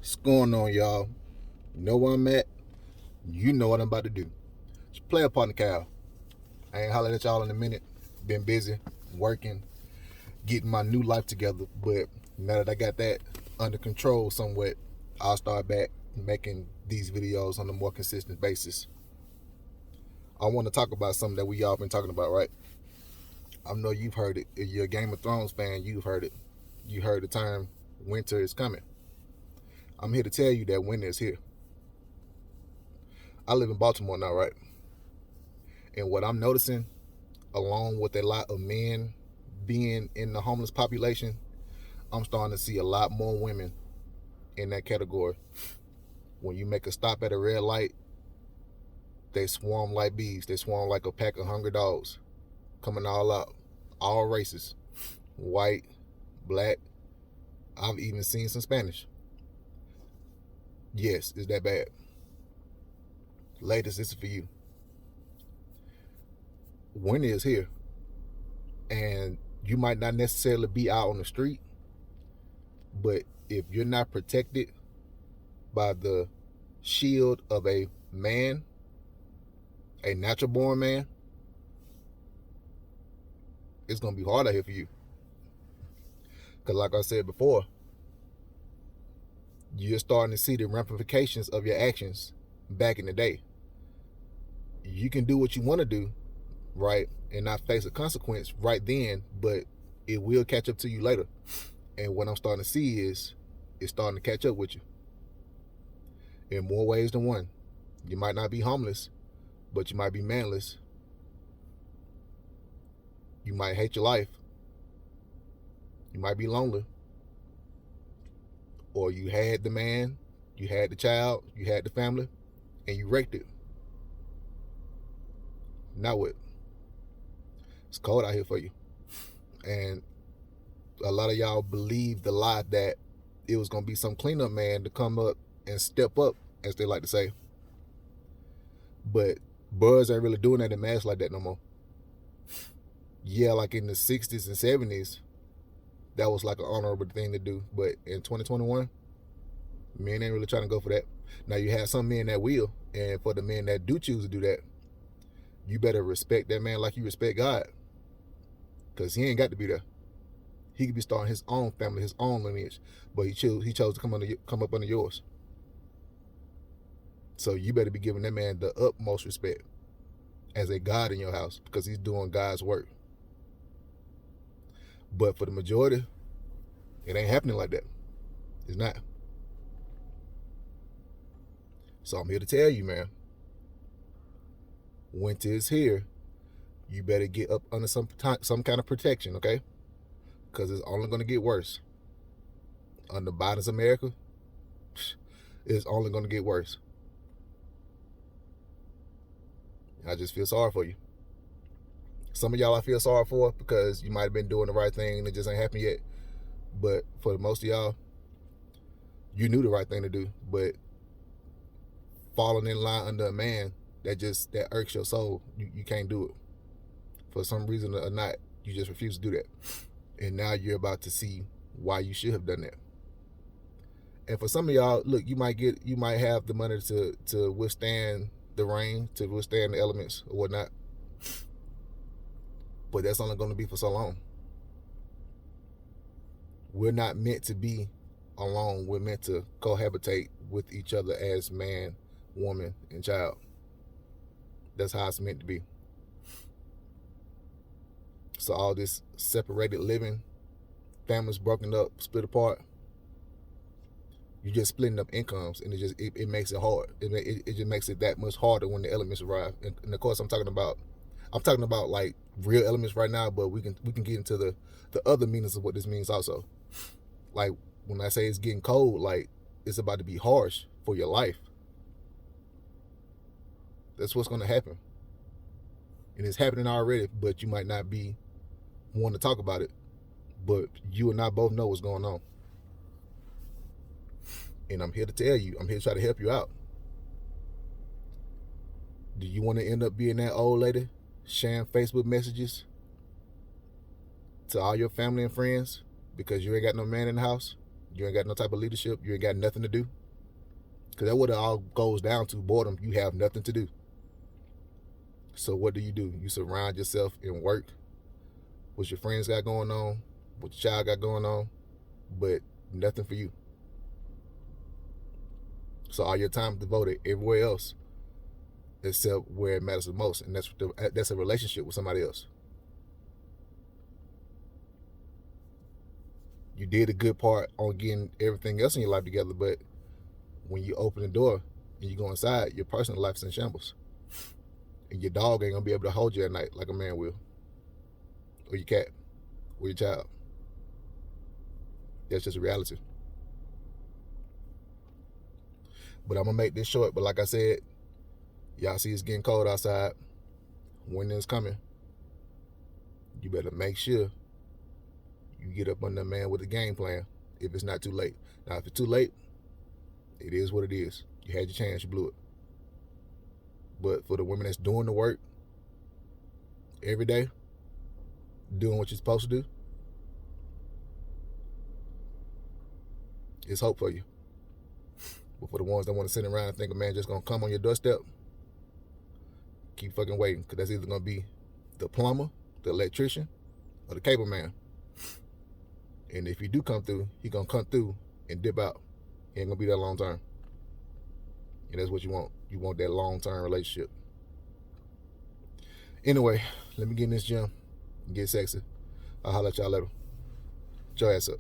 What's going on, y'all? You know where I'm at? You know what I'm about to do. It's player partner Cal. I ain't hollering at y'all in a minute. Been busy, working, getting my new life together. But now that I got that under control somewhat, I'll start back making these videos on a more consistent basis. I want to talk about something that we all been talking about, right? I know you've heard it. If you're a Game of Thrones fan, you've heard it. You heard the term winter is coming. I'm here to tell you that winter is here. I live in Baltimore now, right? And what I'm noticing, along with a lot of men being in the homeless population, I'm starting to see a lot more women in that category. When you make a stop at a red light, they swarm like bees. They swarm like a pack of hungry dogs, coming all out, all races, white, black. I've even seen some Spanish. Yes, it's that bad. Ladies, this is for you. Winter is here, and you might not necessarily be out on the street, but if you're not protected by the shield of a man, a natural born man, it's gonna be hard out here for you. Because like I said before, you're starting to see the ramifications of your actions back in the day. You can do what you want to do, right, and not face a consequence right then, but it will catch up to you later. And what I'm starting to see is it's starting to catch up with you in more ways than one. You might not be homeless, but you might be manless. You might hate your life. You might be lonely. Or you had the man, you had the child, you had the family, and you wrecked it. Now what? It's cold out here for you. And a lot of y'all believe the lie that it was going to be some cleanup man to come up and step up, as they like to say. But birds ain't really doing that in mass like that no more. Yeah, like in the 60s and 70s, that was like an honorable thing to do. But in 2021, men ain't really trying to go for that. Now, you have some men that will, and for the men that do choose to do that, you better respect that man like you respect God, because he ain't got to be there. He could be starting his own family, his own lineage, but he chose to come up under yours. So you better be giving that man the utmost respect as a God in your house, because he's doing God's work. But for the majority, it ain't happening like that. It's not. So I'm here to tell you, man, winter is here. You better get up under some kind of protection, okay? Because it's only going to get worse. Under Biden's America, it's only going to get worse. I just feel sorry for you. Some of y'all I feel sorry for because you might have been doing the right thing and it just ain't happened yet. But for most of y'all, you knew the right thing to do, but falling in line under a man, that irks your soul. You can't do it. For some reason or not, you just refuse to do that. And now you're about to see why you should have done that. And for some of y'all, look, you might have the money to withstand the rain, to withstand the elements or whatnot. But that's only going to be for so long. We're not meant to be alone. We're meant to cohabitate with each other as man, woman, and child. That's how it's meant to be. So all this separated living, families broken up, split apart, you're just splitting up incomes, and it makes it hard. It just makes it that much harder when the elements arrive. And of course, I'm talking about like real elements right now, but we can get into the other meanings of what this means also. Like when I say it's getting cold, like it's about to be harsh for your life. That's what's going to happen, and it's happening already. But you might not be wanting to talk about it. But you and I both know what's going on, and I'm here to tell you. I'm here to try to help you out. Do you want to end up being that old lady sharing Facebook messages to all your family and friends because you ain't got no man in the house? You ain't got no type of leadership. You ain't got nothing to do. Because that's what it all goes down to, boredom. You have nothing to do. So what do? You surround yourself in work, what your friends got going on, what your child got going on, but nothing for you. So all your time devoted everywhere else except where it matters the most, and that's a relationship with somebody else. You did a good part on getting everything else in your life together, but when you open the door and you go inside, your personal life's in shambles. And your dog ain't gonna be able to hold you at night like a man will. Or your cat. Or your child. That's just a reality. But I'm gonna make this short. But like I said, y'all see it's getting cold outside. Winter's coming. You better make sure you get up on that man with a game plan if it's not too late. Now, if it's too late, it is what it is. You had your chance, you blew it. But for the women that's doing the work every day, doing what you're supposed to do, it's hope for you. But for the ones that want to sit around and think a man just gonna come on your doorstep, keep fucking waiting, because that's either gonna be the plumber, the electrician, or the cable man. And if he do come through, he gonna come through and dip out. He ain't gonna be that long term. And that's what you want. You want that long-term relationship. Anyway, let me get in this gym and get sexy. I'll holler at y'all later. Get your ass up.